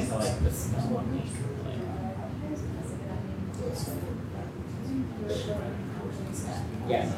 things I like the smell on me. Yeah.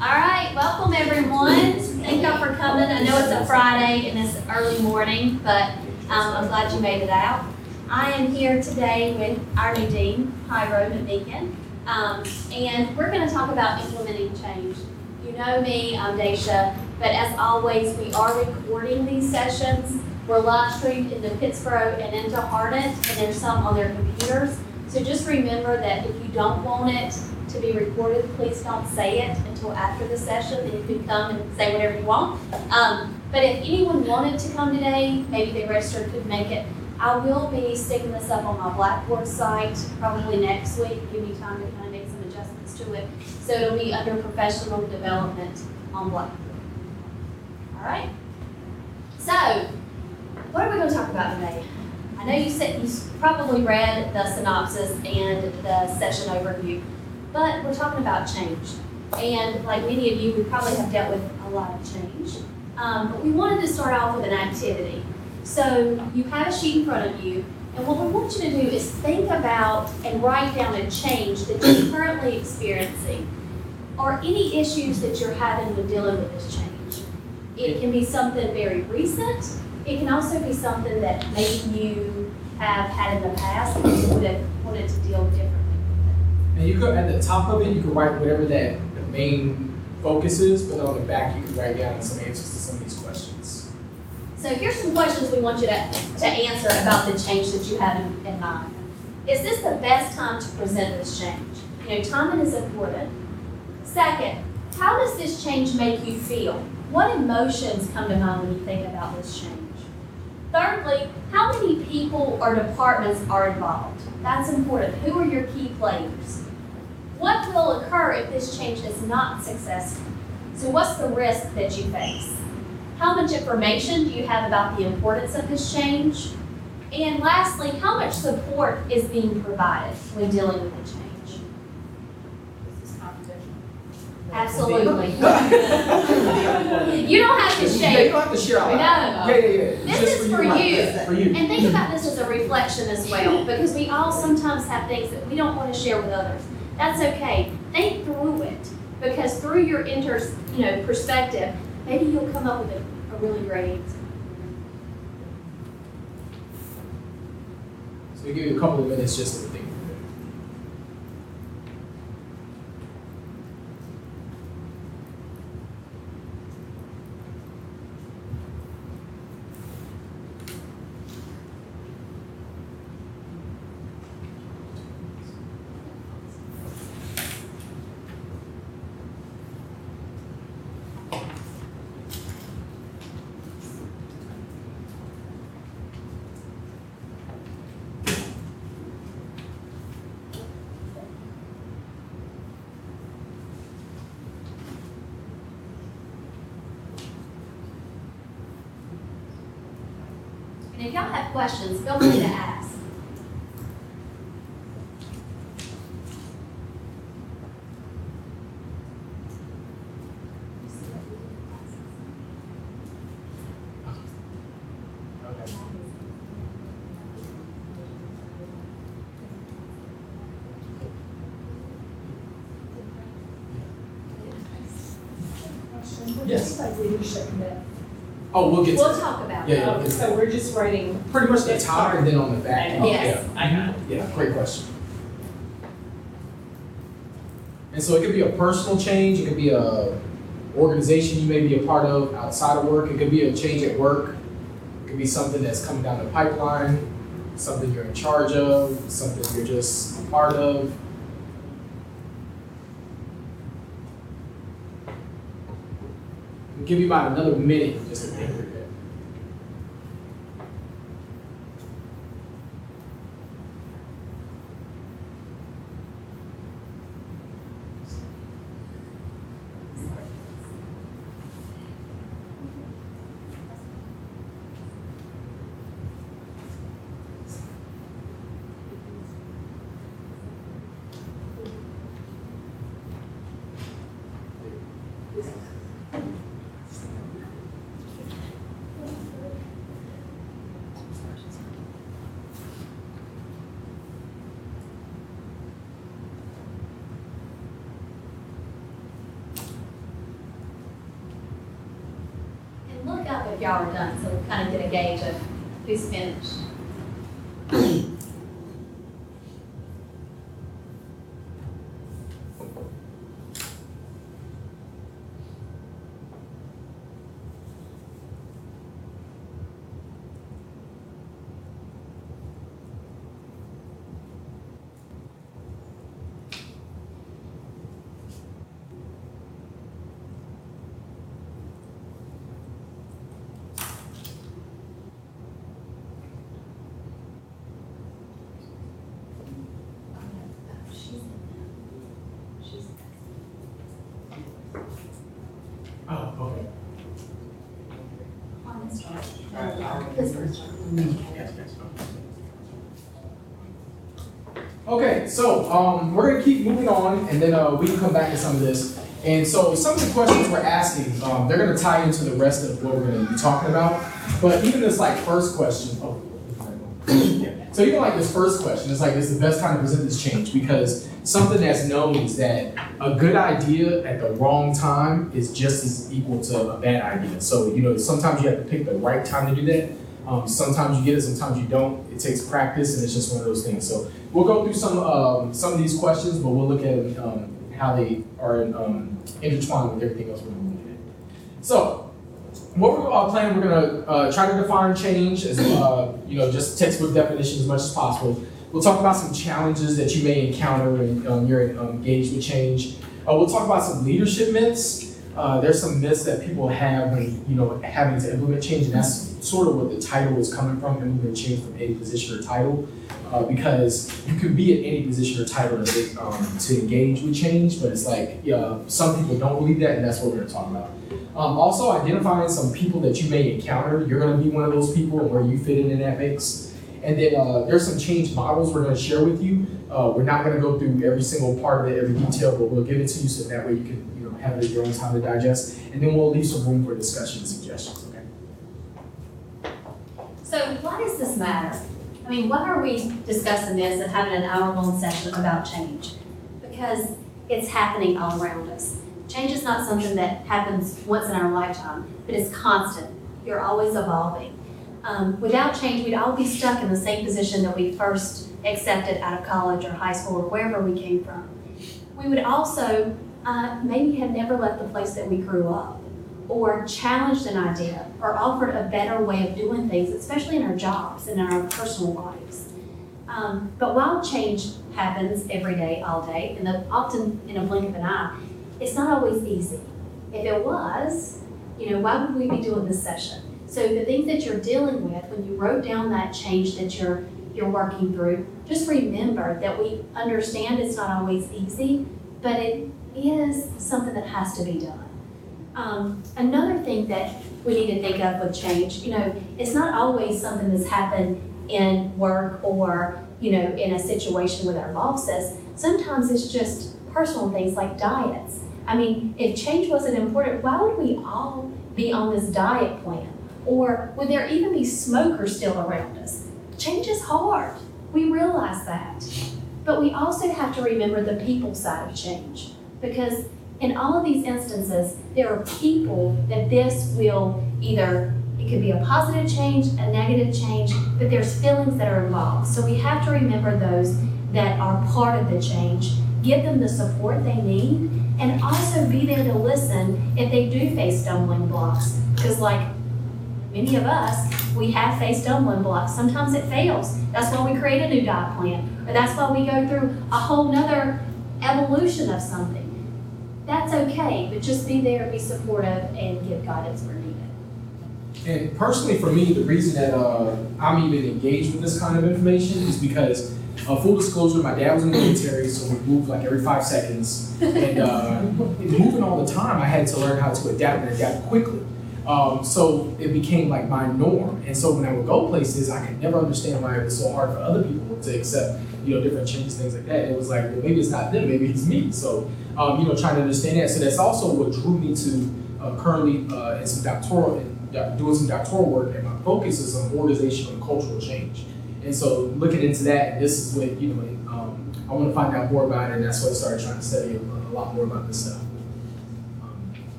All right, welcome everyone. Thank y'all for coming. I know it's a Friday and it's early morning, but I'm glad you made it out. I am here today with our new dean, Pyro McMeekin, and we're going to talk about implementing change. You know me, I'm Daisha, but as always, we are recording these sessions. We're live streamed into Pittsburgh and into Hardent, and there's some on their computers. So just remember that if you don't want it to be recorded, please don't say it until after the session. Then you can come and say whatever you want. But if anyone wanted to come today, maybe they registered, couldn't make it, I will be sticking this up on my Blackboard site probably next week. Give me time to kind of make some adjustments to it. So it'll be under professional development on Blackboard. All right? So, what are we going to talk about today? I know you probably read the synopsis and the session overview, but we're talking about change. And like many of you, we probably have dealt with a lot of change. But we wanted to start off with an activity. So you have a sheet in front of you, and what we want you to do is think about and write down a change that you're currently experiencing, or any issues that you're having with dealing with this change. It can be something very recent. It can also be something that maybe you have had in the past and you would have wanted to deal differently with. And you could, at the top of it, you could write whatever the main focus is, but on the back, you could write down some answers to some of these questions. So here's some questions we want you to answer about the change that you have in mind. Is this the best time to present this change? You know, timing is important. Second, how does this change make you feel? What emotions come to mind when you think about this change? Thirdly, how many people or departments are involved? That's important. Who are your key players? What will occur if this change is not successful? So what's the risk that you face? How much information do you have about the importance of this change? And lastly, how much support is being provided when dealing with the change? Absolutely. You don't have to share. You don't have to share out No. loud. Yeah. This is for you. For you. And think about this as a reflection as well, because we all sometimes have things that we don't want to share with others. That's okay. Think through it, because through your perspective, maybe you'll come up with a really great answer. So we give you a couple of minutes just to think. And if y'all have questions, feel free to ask. Yes. Like leadership myth. Oh, we'll get to We'll that. talk about Yeah, it. yeah. So we're just writing. Pretty much the top and then on the back. Yes. I got it. Yeah, great question. And so it could be a personal change, it could be a organization you may be a part of outside of work, it could be a change at work, it could be something that's coming down the pipeline, something you're in charge of, something you're just a part of. I'll give you about another minute just to think through that. And look up if y'all are done, so we kind of get a gauge of who's finished. Oh, okay. On this one. This first one. Okay, so we're gonna keep moving on, and then we can come back to some of this. And so some of the questions we're asking, they're gonna tie into the rest of what we're gonna be talking about. But even this like first question, so even like this first question, it's like it's the best time to present this change because something that's known is that a good idea at the wrong time is just as equal to a bad idea. So sometimes you have to pick the right time to do that. Sometimes you get it, sometimes you don't. It takes practice, and it's just one of those things. So we'll go through some of these questions, but we'll look at how they are intertwined with everything else we're going to look at. So what we're planning, we're going to try to define change as just textbook definition as much as possible. We'll talk about some challenges that you may encounter when you're engaged with change. We'll talk about some leadership myths. There's some myths that people have when having to implement change, and that's sort of what the title is coming from, implement change from any position or title, because you could be at any position or title to engage with change, but it's like some people don't believe that, and that's what we're going to talk about. Also, identifying some people that you may encounter. You're going to be one of those people, and where you fit in that mix. And then there's some change models we're going to share with you. We're not going to go through every single part of it, every detail, but we'll give it to you so that way you can have it at your own time to digest. And then we'll leave some room for discussion and suggestions, okay? So why does this matter? I mean, why are we discussing this and having an hour-long session about change? Because it's happening all around us. Change is not something that happens once in our lifetime, but it's constant. You're always evolving. Without change, we'd all be stuck in the same position that we first accepted out of college or high school or wherever we came from. We would also maybe have never left the place that we grew up, or challenged an idea, or offered a better way of doing things, especially in our jobs and in our personal lives. But while change happens every day, all day, and often in a blink of an eye, it's not always easy. If it was, why would we be doing this session? So the things that you're dealing with, when you wrote down that change that you're working through, just remember that we understand it's not always easy, but it is something that has to be done. Another thing that we need to think of with change, it's not always something that's happened in work or, in a situation with our bosses. Sometimes it's just personal things like diets. I mean, if change wasn't important, why would we all be on this diet plan? Or would there even be smokers still around us? Change is hard. We realize that. But we also have to remember the people side of change. Because in all of these instances, there are people that this will either, it could be a positive change, a negative change, but there's feelings that are involved. So we have to remember those that are part of the change, give them the support they need, and also be there to listen if they do face stumbling blocks. Because like many of us, we have faced stumbling blocks. Sometimes it fails. That's why we create a new diet plan, or that's why we go through a whole nother evolution of something. That's okay, but just be there, be supportive, and give guidance where needed. And personally for me, the reason that I'm even engaged with this kind of information is because, full disclosure, my dad was in the military, so we moved like every 5 seconds. And moving all the time, I had to learn how to adapt and adapt quickly. So it became like my norm. And so when I would go places, I could never understand why it was so hard for other people to accept, different changes, things like that. It was like, well, maybe it's not them, maybe it's me. So, trying to understand that. So that's also what drew me to currently in some doing some doctoral work, and my focus is on organizational and cultural change. And so looking into that, this is what, I want to find out more about it, and that's why I started trying to study a lot more about this stuff.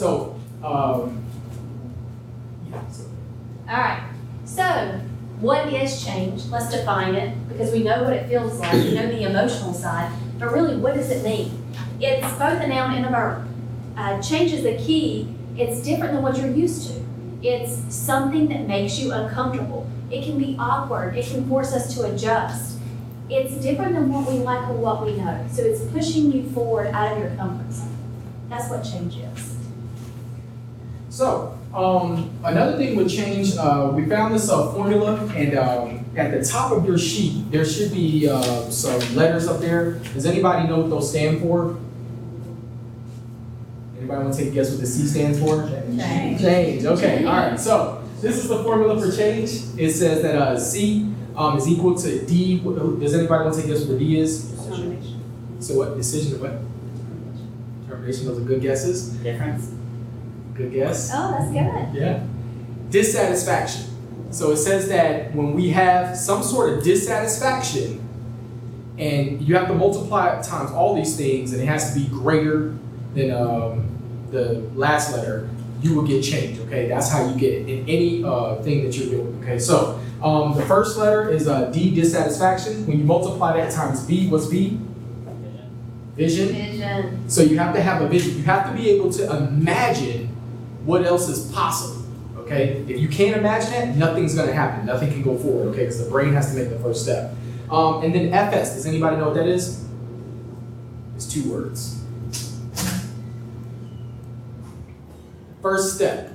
All right, so what is change? Let's define it, because we know what it feels like, we know the emotional side, but really, what does it mean? It's both a noun and a verb. Change is the key. It's different than what you're used to. It's something that makes you uncomfortable. It can be awkward. It can force us to adjust. It's different than what we like or what we know. So it's pushing you forward out of your comfort zone. That's what change is. So, another thing with change, we found this formula, and at the top of your sheet, there should be some letters up there. Does anybody know what those stand for? Anybody want to take a guess what the C stands for? Change. Change, okay, all right. So, this is the formula for change. It says that C is equal to D. Does anybody want to take a guess what the D is? Determination. So what, decision, what? Determination, those are good guesses. Difference. Good guess. Oh, that's good. Yeah. Dissatisfaction. So it says that when we have some sort of dissatisfaction, and you have to multiply it times all these things, and it has to be greater than the last letter, you will get change, okay? That's how you get it in any thing that you're doing, okay? So the first letter is D, dissatisfaction. When you multiply that times B, what's B? Vision. Vision. So you have to have a vision. You have to be able to imagine what else is possible, okay? If you can't imagine that, nothing's gonna happen. Nothing can go forward, okay? Because the brain has to make the first step. And then FS, does anybody know what that is? It's 2 words. First step.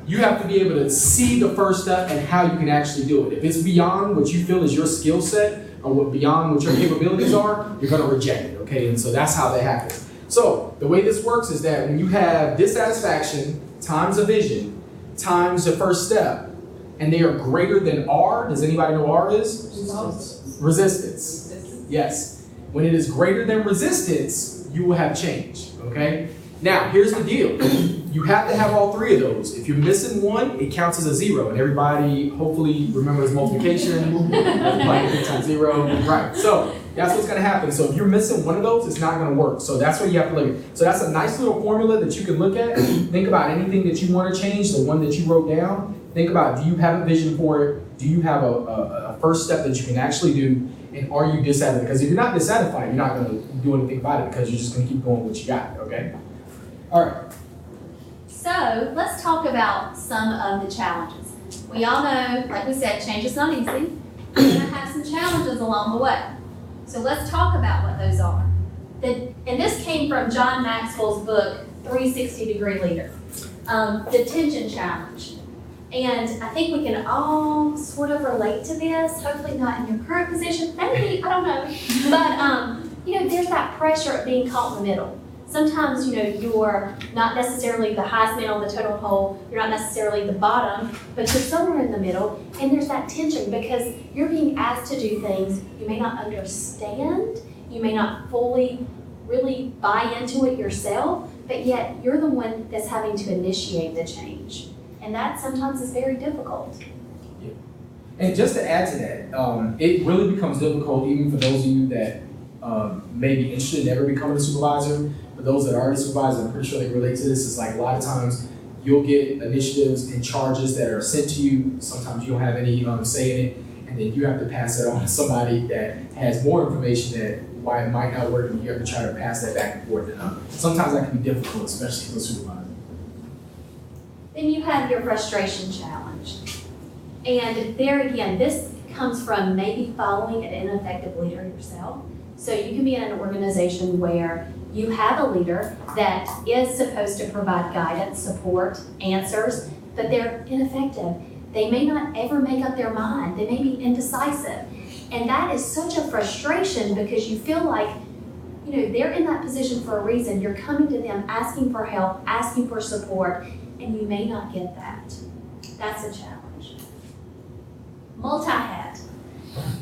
You have to be able to see the first step and how you can actually do it. If it's beyond what you feel is your skill set, or beyond what your capabilities are, you're gonna reject it, okay? And so that's how that happens. So the way this works is that when you have dissatisfaction times a vision times the first step, and they are greater than R, does anybody know what R is? Resistance. Yes. When it is greater than resistance, you will have change, okay? Now, here's the deal. You have to have all 3 of those. If you're missing one, it counts as a 0. And everybody hopefully remembers multiplication. Multiplying times 0. Right. So that's what's going to happen. So if you're missing one of those, it's not going to work. So that's what you have to look at. So that's a nice little formula that you can look at. Think about anything that you want to change, the one that you wrote down. Think about, do you have a vision for it? Do you have a first step that you can actually do? And are you dissatisfied? Because if you're not dissatisfied, you're not going to do anything about it because you're just going to keep going with what you got, okay? All right. So let's talk about some of the challenges. We all know, like we said, change is not easy. You're going to have some challenges along the way. So let's talk about what those are. And this came from John Maxwell's book, 360-Degree Leader, the tension challenge. And I think we can all sort of relate to this, hopefully not in your current position, maybe, I don't know. But, there's that pressure of being caught in the middle. Sometimes, you're not necessarily the highest man on the totem pole, you're not necessarily the bottom, but you're somewhere in the middle, and there's that tension because you're being asked to do things you may not understand, you may not fully really buy into it yourself, but yet you're the one that's having to initiate the change. And that sometimes is very difficult. Yeah. And just to add to that, it really becomes difficult even for those of you that may be interested in ever becoming a supervisor. For those that are a supervisor, I'm pretty sure they relate to this. It's like a lot of times you'll get initiatives and charges that are sent to you. Sometimes you don't have any say in it, and then you have to pass it on to somebody that has more information that why it might not work, and you have to try to pass that back and forth. And sometimes that can be difficult, especially for a supervisor. Then you have your frustration challenge. And there again, this comes from maybe following an ineffective leader yourself. So you can be in an organization where you have a leader that is supposed to provide guidance, support, answers, but they're ineffective. They may not ever make up their mind. They may be indecisive. And that is such a frustration because you feel like, they're in that position for a reason. You're coming to them asking for help, asking for support, and you may not get that. That's a challenge. Multi-hat.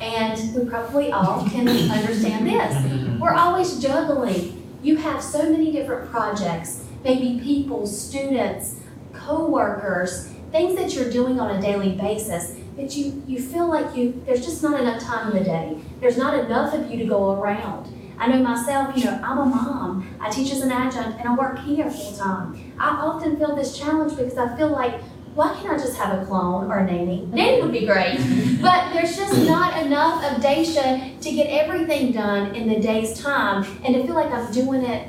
And we probably all can understand this. We're always juggling. You have so many different projects, maybe people, students, co-workers, things that you're doing on a daily basis that you feel like there's just not enough time in the day. There's not enough of you to go around. I know myself, I'm a mom. I teach as an adjunct and I work here full time. I often feel this challenge because I feel like, why can't I just have a clone or a nanny? Nanny would be great, but there's just not enough of Daisha to get everything done in the day's time and to feel like I'm doing it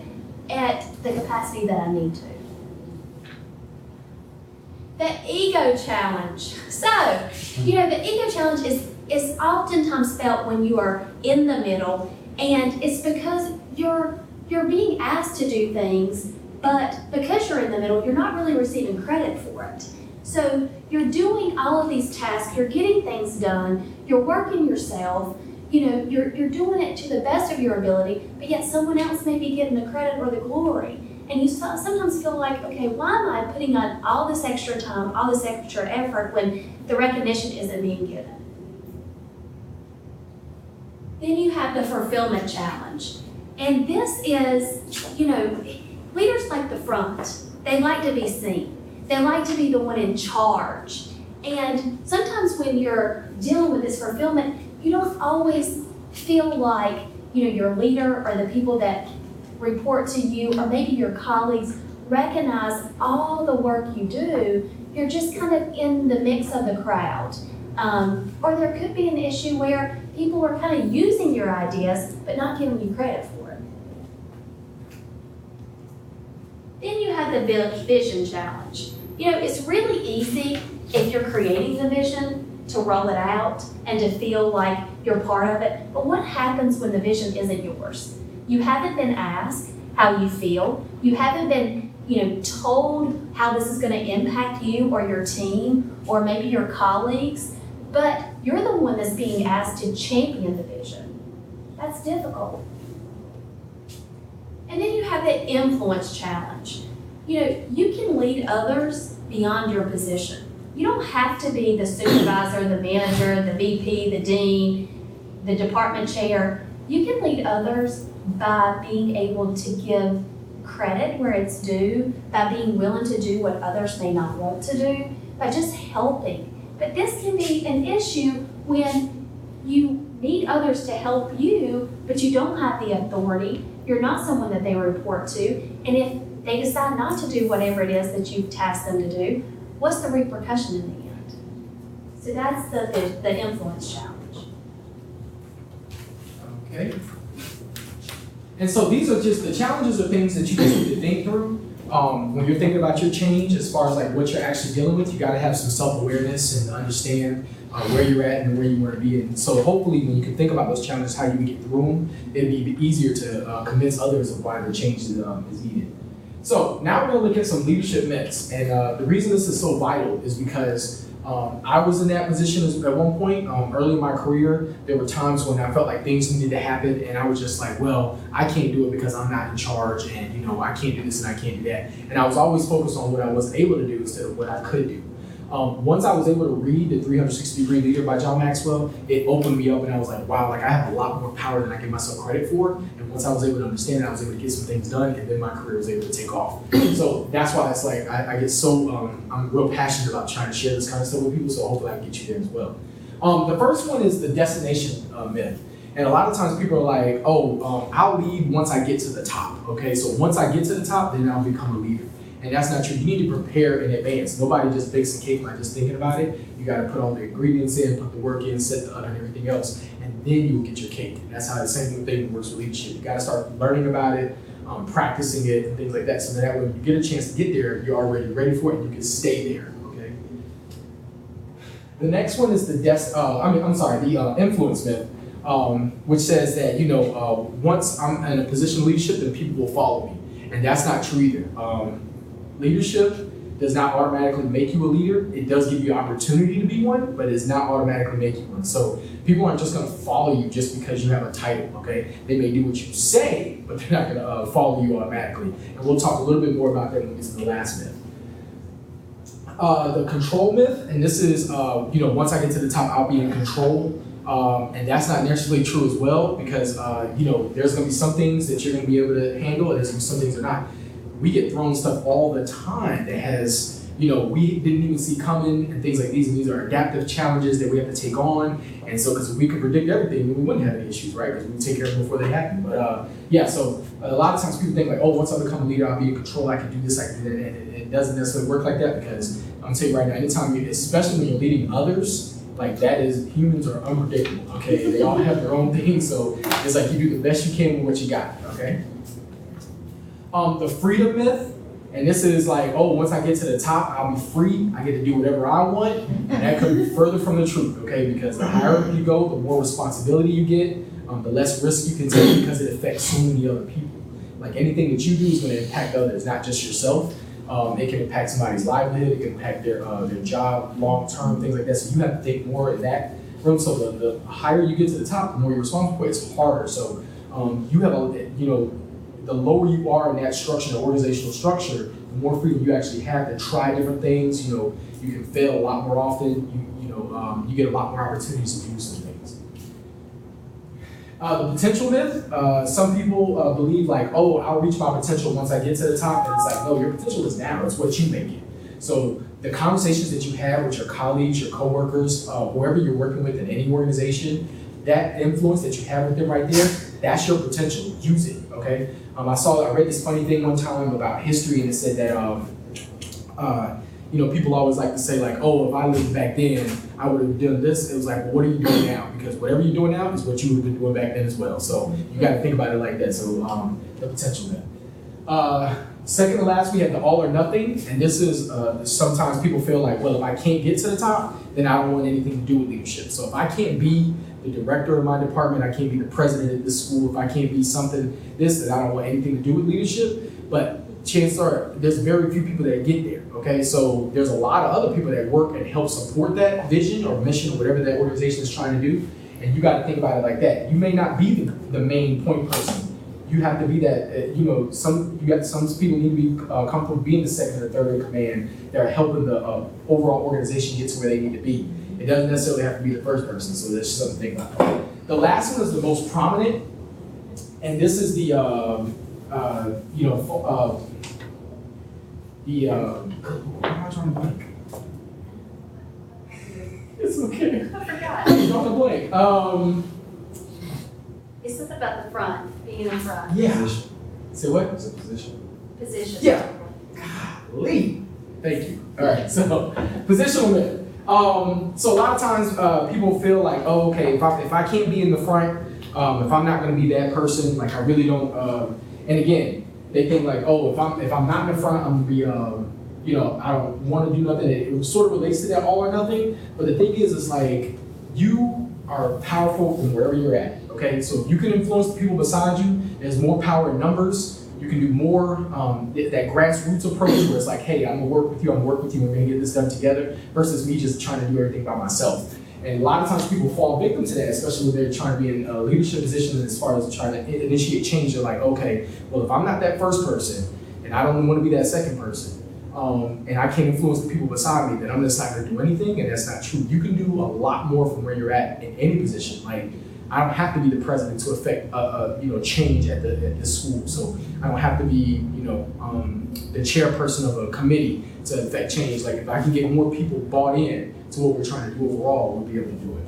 at the capacity that I need to. The ego challenge. So, the ego challenge is oftentimes felt when you are in the middle, and it's because you're being asked to do things, but because you're in the middle, you're not really receiving credit for it. So you're doing all of these tasks, you're getting things done, you're working yourself, you're doing it to the best of your ability, but yet someone else may be getting the credit or the glory. And you sometimes feel like, okay, why am I putting on all this extra time, all this extra effort when the recognition isn't being given? Then you have the fulfillment challenge. And this is, leaders like the front. They like to be seen. They like to be the one in charge. And sometimes when you're dealing with this fulfillment, you don't always feel like, your leader or the people that report to you or maybe your colleagues recognize all the work you do. You're just kind of in the mix of the crowd. Or there could be an issue where people are kind of using your ideas but not giving you credit for it. Then you have the vision challenge. It's really easy if you're creating the vision to roll it out and to feel like you're part of it. But what happens when the vision isn't yours? You haven't been asked how you feel. You haven't been, told how this is going to impact you or your team or maybe your colleagues. But you're the one that's being asked to champion the vision. That's difficult. And then you have the influence challenge. You can lead others beyond your position. You don't have to be the supervisor, the manager, the VP, the dean, the department chair. You can lead others by being able to give credit where it's due, by being willing to do what others may not want to do, by just helping. But this can be an issue when you need others to help you, but you don't have the authority. You're not someone that they report to. And if they decide not to do whatever it is that you've tasked them to do, what's the repercussion in the end? So that's the influence challenge. Okay. And so these are just the challenges, are things that you just need to think through. When you're thinking about your change, as far as like what you're actually dealing with, you got to have some self-awareness and understand where you're at and where you want to be. And so hopefully when you can think about those challenges, how you can get through them, it'll be easier to convince others of why the change is needed. So now we're going to look at some leadership myths. And the reason this is so vital is because I was in that position at one point. Early in my career, there were times when I felt like things needed to happen, and I was just like, well, I can't do it because I'm not in charge, and I can't do this and I can't do that. And I was always focused on what I wasn't able to do instead of what I could do. Once I was able to read the 360-Degree Leader by John Maxwell, it opened me up, and I was like, wow, like I have a lot more power than I give myself credit for. And once I was able to understand it, I was able to get some things done, and then my career was able to take off. So that's why it's like I get so, I'm real passionate about trying to share this kind of stuff with people, so hopefully I can get you there as well. The first one is the destination myth. And a lot of times people are like, I'll lead once I get to the top, okay? So once I get to the top, then I'll become a leader. And that's not true. You need to prepare in advance. Nobody just bakes a cake by just thinking about it. You got to put all the ingredients in, put the work in, set the oven, and everything else, and then you'll get your cake. And that's how the same thing works with leadership. You got to start learning about it, practicing it, and things like that. So that when you get a chance to get there, you're already ready for it, and you can stay there. Okay. The next one is the influence myth, which says that once I'm in a position of leadership, then people will follow me, and that's not true either. Leadership does not automatically make you a leader. It does give you opportunity to be one, but it does not automatically make you one. So people aren't just going to follow you just because you have a title, okay? They may do what you say, but they're not going to follow you automatically. And we'll talk a little bit more about that when we get to the last myth. The control myth, and this is, once I get to the top, I'll be in control. And that's not necessarily true as well because, there's gonna be some things that you're gonna be able to handle and there's gonna be some things that are not. We get thrown stuff all the time that has, we didn't even see coming and things like these. And these are adaptive challenges that we have to take on. And so, because if we could predict everything, we wouldn't have any issues, right? Because we take care of them before they happen. But so a lot of times people think like, oh, once I become a leader, I'll be in control, I can do this, I can do that. And it doesn't necessarily work like that because I'm telling you right now, anytime especially when you're leading others, like that is, humans are unpredictable, okay? They all have their own things. So it's like you do the best you can with what you got, okay? The freedom myth. And this is like, oh, once I get to the top, I'll be free. I get to do whatever I want. And that could be further from the truth, okay? Because the higher you go, the more responsibility you get, the less risk you can take because it affects so many other people. Like anything that you do is going to impact others, not just yourself. It can impact somebody's livelihood. It can impact their job, long-term, things like that. So you have to think more in that room. So the higher you get to the top, the more you're responsible for. It's harder. So you have the lower you are in that structure, the organizational structure, the more freedom you actually have to try different things. You can fail a lot more often. You get a lot more opportunities to do some things. The potential myth. Some people believe like, oh, I'll reach my potential once I get to the top, and it's like, no, your potential is now. It's what you make it. So the conversations that you have with your colleagues, your coworkers, whoever you're working with in any organization, that influence that you have with them right there, that's your potential. Use it, okay? I read this funny thing one time about history, and it said that, people always like to say like, oh, if I lived back then, I would have done this. It was like, well, what are you doing now? Because whatever you're doing now is what you would have been doing back then as well. So you got to think about it like that. So the potential there. Second to last, we have the all or nothing, and this is sometimes people feel like, well, if I can't get to the top, then I don't want anything to do with leadership. So if I can't be the director of my department, I can't be the president of this school, if I can't be something, then I don't want anything to do with leadership. But chances are, there's very few people that get there, okay? So there's a lot of other people that work and help support that vision or mission or whatever that organization is trying to do, and you gotta think about it like that. You may not be the main point person. You have to be that, some people need to be comfortable being the second or third in command that are helping the overall organization get to where they need to be. It doesn't necessarily have to be the first person, so there's something to think about. The last one is the most prominent, and this is the, why am I trying to blank? It's okay. I forgot. I'm drawing a blank. It's something about the front, being in front. Yeah. Say what? It's a position. Position. Yeah. Golly. Thank you. All right, so positional myth. So a lot of times people feel like, oh, okay, if I can't be in the front, if I'm not going to be that person, like I really don't. And again, they think like, oh, if I'm not in the front, I'm gonna be, I don't want to do nothing. It sort of relates to that all or nothing. But the thing is, it's like you are powerful from wherever you're at. Okay, so if you can influence the people beside you, there's more power in numbers. You can do more, that grassroots approach where it's like, hey, I'm gonna work with you, we're gonna get this done together, versus me just trying to do everything by myself. And a lot of times people fall victim to that, especially when they're trying to be in a leadership position as far as trying to initiate change. They're like, okay, well, if I'm not that first person, and I don't wanna be that second person, and I can't influence the people beside me, then I'm just not gonna do anything, and that's not true. You can do a lot more from where you're at in any position. Like, I don't have to be the president to affect change at this school. So I don't have to be the chairperson of a committee to affect change. Like if I can get more people bought in to what we're trying to do overall, we'll be able to do it.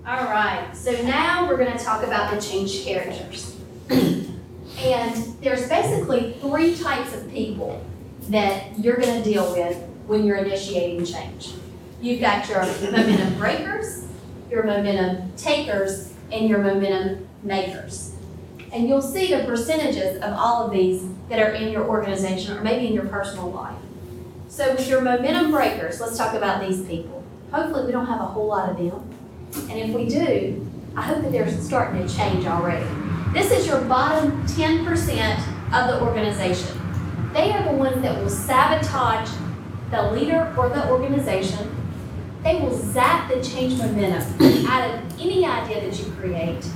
All right, so now we're going to talk about the change characters. And there's basically 3 types of people that you're going to deal with when you're initiating change. You've got your momentum breakers, your momentum takers, and your momentum makers. And you'll see the percentages of all of these that are in your organization or maybe in your personal life. So with your momentum breakers, let's talk about these people. Hopefully we don't have a whole lot of them. And if we do, I hope that they're starting to change already. This is your bottom 10% of the organization. They are the ones that will sabotage the leader or the organization. They will zap the change momentum out of any idea that you create.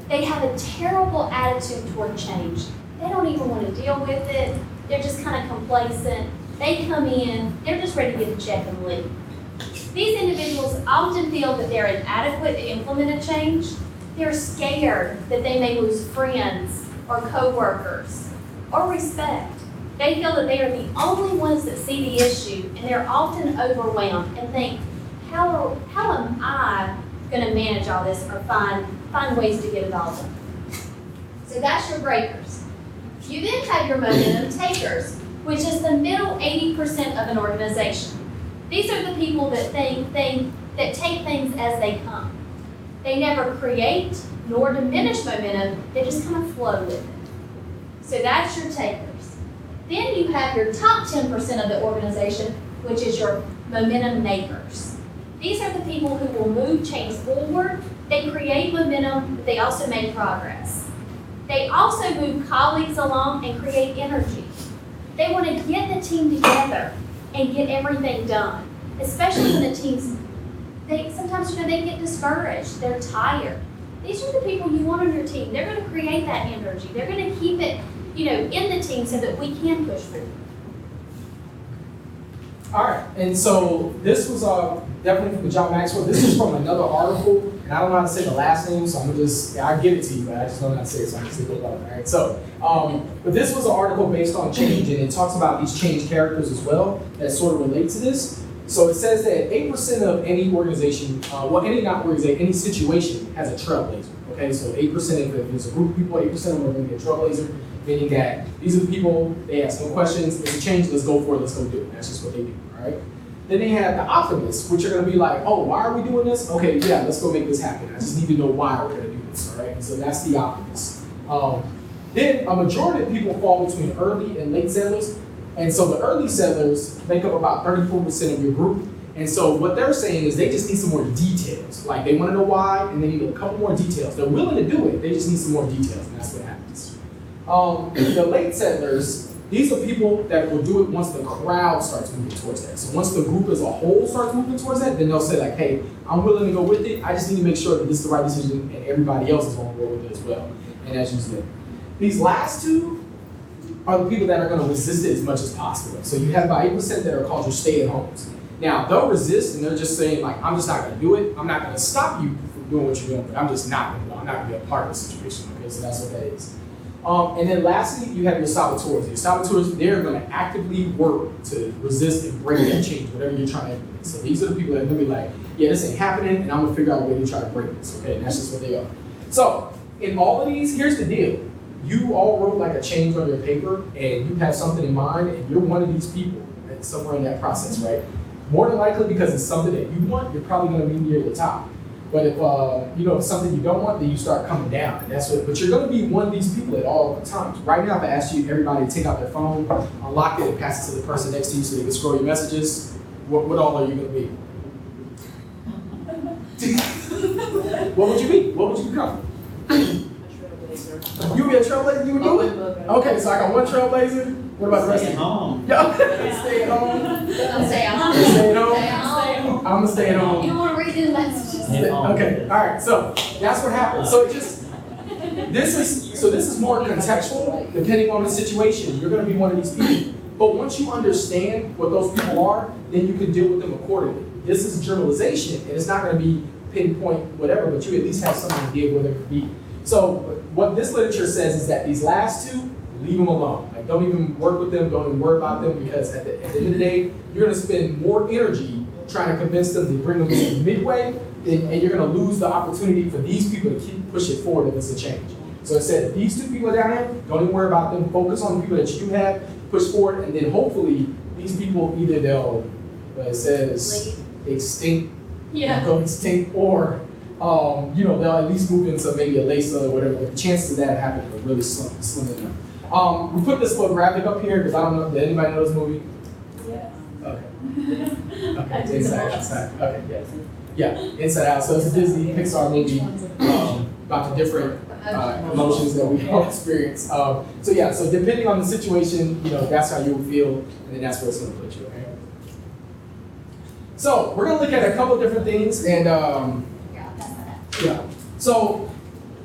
They have a terrible attitude toward change. They don't even want to deal with it. They're just kind of complacent. They come in, they're just ready to get a check and leave. These individuals often feel that they're inadequate to implement a change. They're scared that they may lose friends or coworkers or respect. They feel that they are the only ones that see the issue, and they're often overwhelmed and think, how am I going to manage all this or find ways to get it all done? So that's your breakers. You then have your momentum takers, which is the middle 80% of an organization. These are the people that take things as they come. They never create nor diminish momentum, they just kind of flow with it. So that's your takers. Then you have your top 10% of the organization, which is your momentum makers. These are the people who will move change forward. They create momentum, but they also make progress. They also move colleagues along and create energy. They want to get the team together and get everything done, especially when the teams, sometimes they get discouraged, they're tired. These are the people you want on your team. They're going to create that energy. They're going to keep it, in the team so that we can push forward. All right, and so this was definitely from John Maxwell. This is from another article, and I don't know how to say the last name, so I'm gonna I'll give it to you, but I just don't know how to say it, so I'm just gonna go about it. All right, so, but this was an article based on change, and it talks about these change characters as well that sort of relate to this. So it says that 8% of any organization, any situation has a trailblazer. Okay, so 8%, if there's a group of people, 8% of them are going to be a trailblazer, meaning that these are the people, they ask no questions, it's a change, let's go for it, let's go do it. That's just what they do, all right? Then they have the optimists, which are going to be like, oh, why are we doing this? Okay, yeah, let's go make this happen. I just need to know why we're going to do this, all right? And so that's the optimists. Then a majority of people fall between early and late settlers. And so the early settlers make up about 34% of your group. And so what they're saying is they just need some more details. Like they want to know why, and they need a couple more details. They're willing to do it, they just need some more details, and that's what happens. The late settlers, these are people that will do it once the crowd starts moving towards that. So once the group as a whole starts moving towards that, then they'll say like, hey, I'm willing to go with it. I just need to make sure that this is the right decision and everybody else is going to go with it as well. And that's usually it. These last two are the people that are going to resist it as much as possible. So you have about 8% that are called your stay-at-homes. Now, they'll resist and they're just saying like, I'm just not going to do it. I'm not going to stop you from doing what you're doing, but I'm just not going to do it. I'm not going to be a part of the situation, okay? So that's what that is. And then lastly, you have your saboteurs. Your saboteurs, they're going to actively work to resist and break that change, whatever you're trying to implement. So these are the people that are going to be like, yeah, this ain't happening, and I'm going to figure out a way to try to break this, okay? And that's just what they are. So in all of these, here's the deal. You all wrote like a change on your paper, and you have something in mind, and you're one of these people somewhere in that process, right? More than likely, because it's something that you want, you're probably going to be near the top. But if if it's something you don't want, then you start coming down, and that's what. But you're going to be one of these people at all times. Right now, if I asked you everybody to take out their phone, unlock it, and pass it to the person next to you so they can scroll your messages, what all are you going to be? What would you be? What would you become? You would be a trailblazer? You would do it? Okay, so I got one trailblazer. What about the rest of you? Home. Yeah. Stay at home. I'm stay at home. Stay at home. Stay at home. I'm gonna stay at home. You want to read the messages? Okay, all right. So that's what happens. So this is more contextual, depending on the situation. You're gonna be one of these people. But once you understand what those people are, then you can deal with them accordingly. This is generalization, and it's not gonna be pinpoint whatever, but you at least have some idea where they could be. So what this literature says is that these last two, leave them alone. Like, don't even work with them, don't even worry about them, because at the end of the day, you're gonna spend more energy trying to convince them to bring them to midway, and you're gonna lose the opportunity for these people to keep pushing forward if it's a change. So it said, these two people are down there, don't even worry about them, focus on the people that you have, push forward, and then hopefully these people either they'll, it says, extinct, go extinct, or they'll at least move into maybe a LASA or whatever. But the chances of that happening are really slim enough. We put this little graphic up here because I don't know, did anybody know this movie? Yes. Okay. Okay, it's Inside Out. Okay, yes. Yeah, Inside Out. So it's a Disney Pixar movie about the different emotions that we all experience. So depending on the situation, that's how you'll feel, and then that's where it's going to put you, okay? So we're going to look at a couple of different things, and so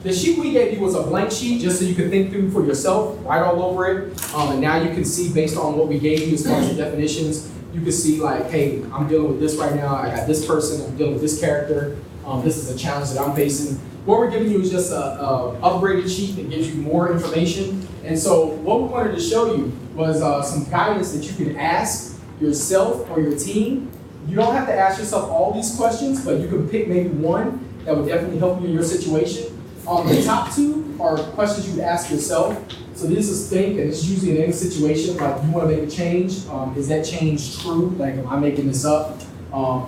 The sheet we gave you was a blank sheet just so you could think through for yourself, write all over it. And now you can see based on what we gave you as far as the definitions, you can see like, hey, I'm dealing with this right now. I got this person, I'm dealing with this character. This is a challenge that I'm facing. What we're giving you is just a upgraded sheet that gives you more information. And so what we wanted to show you was some guidance that you can ask yourself or your team. You don't have to ask yourself all these questions, but you can pick maybe one that would definitely help you in your situation. The top two are questions you would ask yourself. So this is think, and it's usually in any situation, like you want to make a change. Is that change true? Like, am I making this up?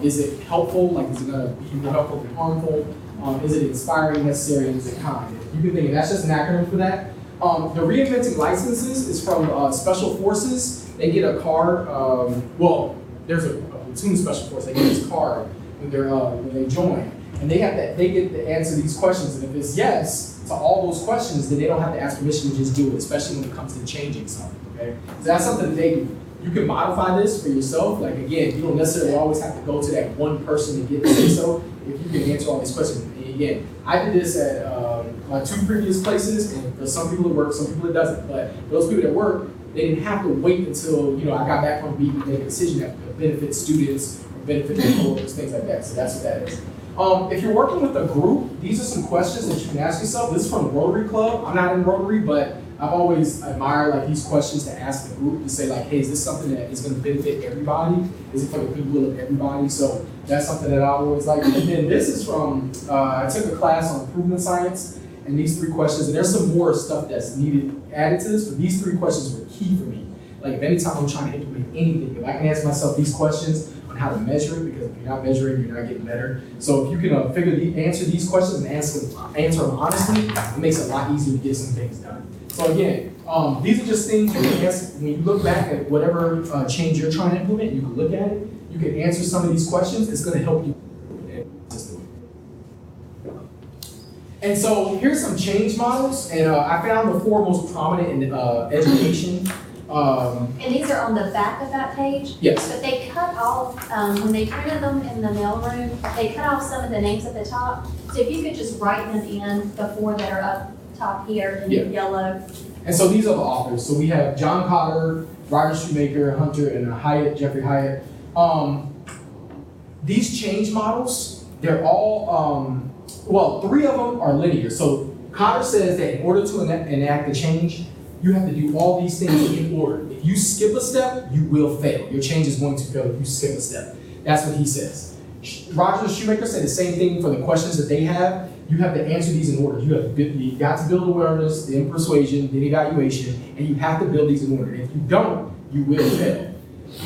Is it helpful? Like, is it going to be more helpful than harmful? Is it inspiring, necessary, and is it kind? You can think, that's just an acronym for that. The reinventing licenses is from Special Forces. They get a card. Well, there's a platoon Special Force. They get this card when they join, and they get to answer these questions. And if it's yes to all those questions, then they don't have to ask permission to just do it, especially when it comes to changing something. Okay, so that's something that they do. You can modify this for yourself. Like again, you don't necessarily always have to go to that one person to get to say so. If you can answer all these questions, and again, I did this at my 2 previous places, and for some people it works, some people it doesn't. But for those people that work, they didn't have to wait until I got back from beat and make a decision that benefits students or benefits employers, things like that. So that's what that is. If you're working with a group, these are some questions that you can ask yourself. This is from Rotary Club. I'm not in Rotary, but I've always admired like these questions to ask the group to say like, hey, is this something that is going to benefit everybody? Is it for the goodwill of everybody? So that's something that I always like. And then this is from, I took a class on improvement science, and these 3 questions, and there's some more stuff that's needed added to this, but these 3 questions were key for me. Like if anytime I'm trying to implement anything, if I can ask myself these questions on how to measure it, because if you're not measuring, you're not getting better. So if you can answer these questions and answer them honestly, it makes it a lot easier to get some things done. So again, these are just things you can answer. When you look back at whatever change you're trying to implement, you can look at it, you can answer some of these questions, it's going to help you. And so here's some change models, and I found the 4 most prominent in education. And these are on the back of that page? Yes. But they cut off, when they printed them in the mailroom, they cut off some of the names at the top. So if you could just write them in, the 4 that are up top here in yellow. And so these are the authors. So we have John Cotter, Roger Shoemaker, Hunter, and Jeffrey Hyatt. These change models, they're all, 3 of them are linear. So Cotter says that in order to enact a change, you have to do all these things in order. If you skip a step, you will fail. Your change is going to fail if you skip a step. That's what he says. Roger Shoemaker said the same thing for the questions that they have. You have to answer these in order. You got to build awareness, then persuasion, then evaluation, and you have to build these in order. If you don't, you will fail.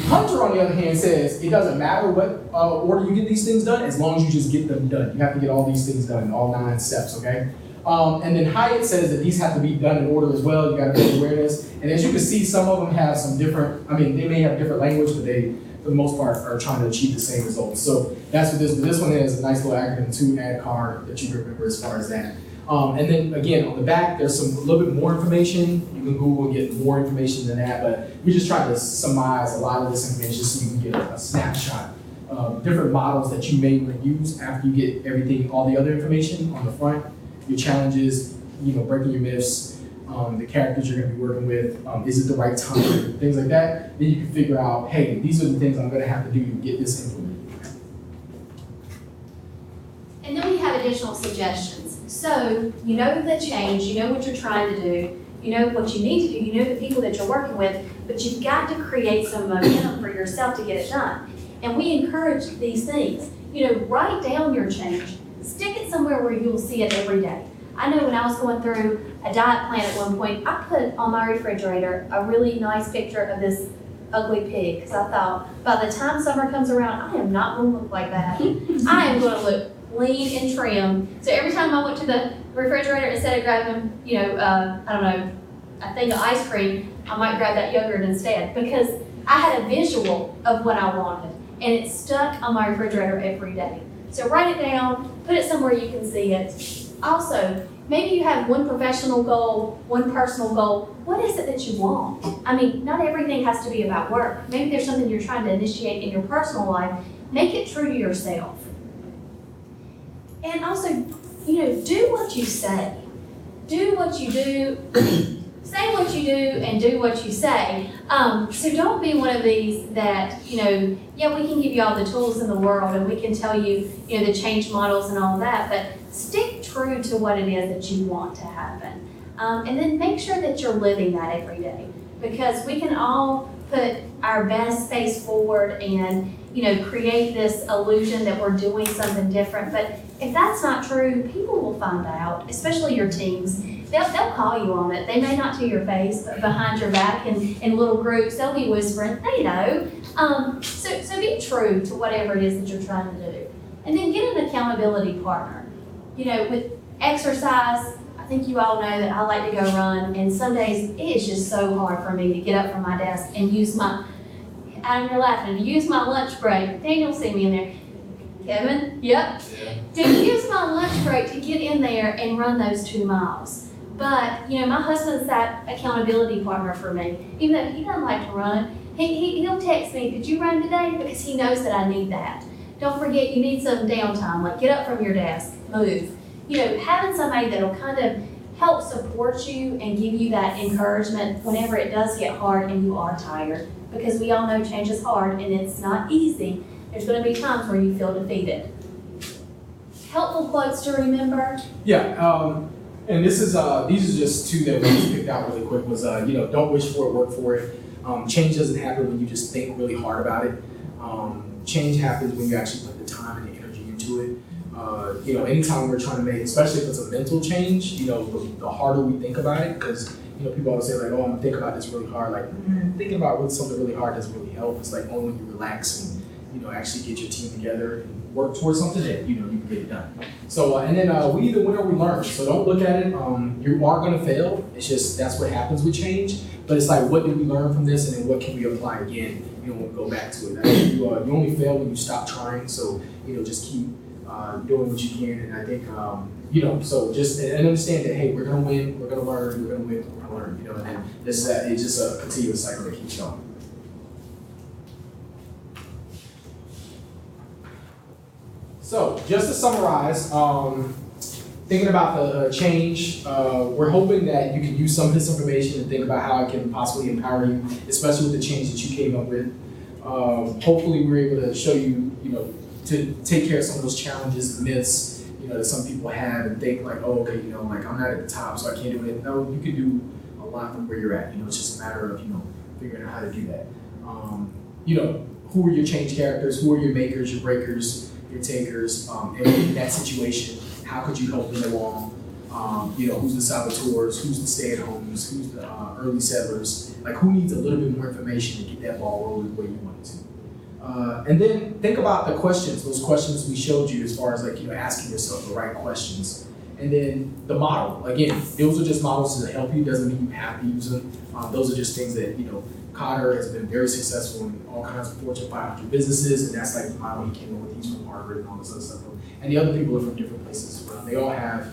Hunter, on the other hand, says it doesn't matter what order you get these things done, as long as you just get them done. You have to get all these things done, all 9 steps, okay? And then Hyatt says that these have to be done in order as well. You got to build awareness. And as you can see, some of them have some different, they may have different language, but they, for the most part, are trying to achieve the same results. So that's what this one is, a nice little acronym to ADKAR that you remember as far as that. And then again, on the back, there's a little bit more information. You can Google and get more information than that, but we just tried to summarize a lot of this information so you can get a snapshot of different models that you may want to use after you get everything, all the other information on the front, your challenges, breaking your myths, the characters you're going to be working with, is it the right time, things like that. Then you can figure out, hey, these are the things I'm going to have to do to get this implemented. And then we have additional suggestions. So you know the change, you know what you're trying to do, you know what you need to do, you know the people that you're working with, but you've got to create some momentum for yourself to get it done. And we encourage these things. Write down your change. Stick it somewhere where you'll see it every day. I know when I was going through a diet plan at one point, I put on my refrigerator a really nice picture of this ugly pig, because I thought, by the time summer comes around, I am not going to look like that. I am going to look lean and trim. So every time I went to the refrigerator, instead of grabbing, a thing of ice cream, I might grab that yogurt instead, because I had a visual of what I wanted, and it stuck on my refrigerator every day. So write it down, put it somewhere you can see it. Also, maybe you have one professional goal, one personal goal. What is it that you want? Not everything has to be about work. Maybe there's something you're trying to initiate in your personal life. Make it true to yourself. And also, do what you say. do what you do, say what you do and do what you say. So don't be one of these that, yeah, we can give you all the tools in the world and we can tell you, the change models and all that, but stick true to what it is that you want to happen. And then make sure that you're living that every day, because we can all put our best face forward and, create this illusion that we're doing something different. But if that's not true, people will find out, especially your teams. They'll call you on it. They may not to your face, but behind your back in little groups, they'll be whispering, they know. So be true to whatever it is that you're trying to do. And then get an accountability partner. With exercise, I think you all know that I like to go run, and some days it is just so hard for me to get up from my desk and use my, Adam, you're laughing, to use my lunch break. Daniel, see me in there. Kevin, yep. To use my lunch break to get in there and run those 2 miles. But, my husband's that accountability partner for me. Even though he doesn't like to run, he'll text me, could you run today? Because he knows that I need that. Don't forget, you need some downtime, like get up from your desk, move. Having somebody that'll kind of help support you and give you that encouragement whenever it does get hard and you are tired. Because we all know change is hard and it's not easy. There's going to be times where you feel defeated. Helpful quotes to remember. Yeah, and these are just 2 that we just picked out really quick. Was don't wish for it, work for it. Change doesn't happen when you just think really hard about it. Change happens when you actually put the time and the energy into it. Anytime we're trying to make, especially if it's a mental change, the harder we think about it, because people always say like, oh, I'm gonna think about this really hard. Like thinking about something really hard doesn't really help. It's like only when you relax and actually get your team together and work towards something that you can get it done. So and then we either win or we learn. So don't look at it. You are gonna fail. It's just that's what happens with change. But it's like, what did we learn from this, and then what can we apply again? When we go back to it. I think you only fail when you stop trying. So just keep doing what you can. And I think so just and understand that hey, we're gonna win, we're gonna learn, we're gonna win, we're gonna learn. And then it's just a continuous cycle that keeps going. So just to summarize, thinking about the change, we're hoping that you can use some of this information and think about how it can possibly empower you, especially with the change that you came up with. Hopefully we're able to show you, to take care of some of those challenges and myths, that some people have and think like, oh, okay, like I'm not at the top, so I can't do it. No, you can do a lot from where you're at. It's just a matter of, figuring out how to do that. Who are your change characters? Who are your makers, your breakers, your takers? And in that situation, how could you help them along? Who's the saboteurs? Who's the stay-at-homes? Who's the early settlers? Like, who needs a little bit more information to get that ball rolling where you want it to? And then think about the questions, those questions we showed you as far as asking yourself the right questions. And then the model, again, those are just models to help you, doesn't mean you have to use them. Those are just things that, Cotter has been very successful in all kinds of Fortune 500 businesses, and that's like the model he came up with. He's from Harvard and all this other stuff. And the other people are from different places. They all have,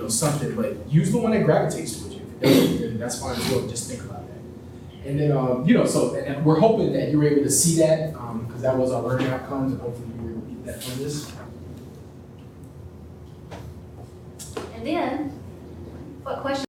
something, but use the one that gravitates towards you. If it doesn't, then that's fine as well. Just think about that. And then, and we're hoping that you were able to see that, because that was our learning outcomes, and hopefully you were able to get that from this. And then, what questions